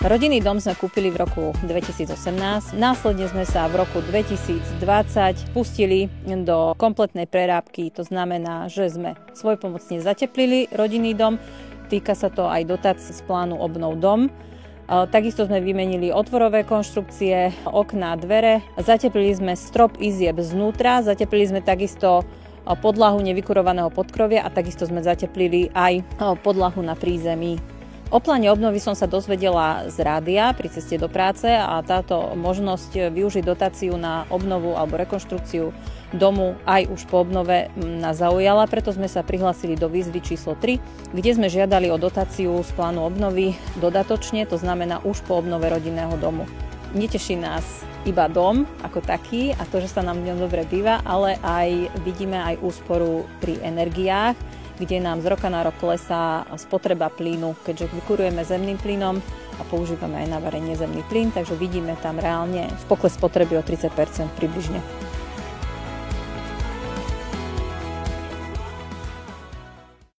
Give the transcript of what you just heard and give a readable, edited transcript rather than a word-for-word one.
Rodinný dom sme kúpili v roku 2018, následne sme sa v roku 2020 pustili do kompletnej prerábky, to znamená, že sme svojpomocne zateplili rodinný dom, týka sa to aj dotácií z plánu Obnov dom. Takisto sme vymenili otvorové konštrukcie, okná, dvere, zateplili sme strop izieb znútra, zateplili sme takisto podlahu nevykurovaného podkrovia a takisto sme zateplili aj podlahu na prízemí. O pláne obnovy som sa dozvedela z rádia pri ceste do práce a táto možnosť využiť dotáciu na obnovu alebo rekonštrukciu domu aj už po obnove nás zaujala, preto sme sa prihlásili do výzvy číslo 3, kde sme žiadali o dotáciu z plánu obnovy dodatočne, to znamená už po obnove rodinného domu. Neteší nás iba dom ako taký a to, že sa nám v ňom dobre býva, ale aj vidíme aj úsporu pri energiách, kde nám z roka na rok klesá spotreba plynu, keďže vykurujeme zemným plynom a používame aj na varenie zemný plyn, takže vidíme tam reálne pokles spotreby o 30% približne.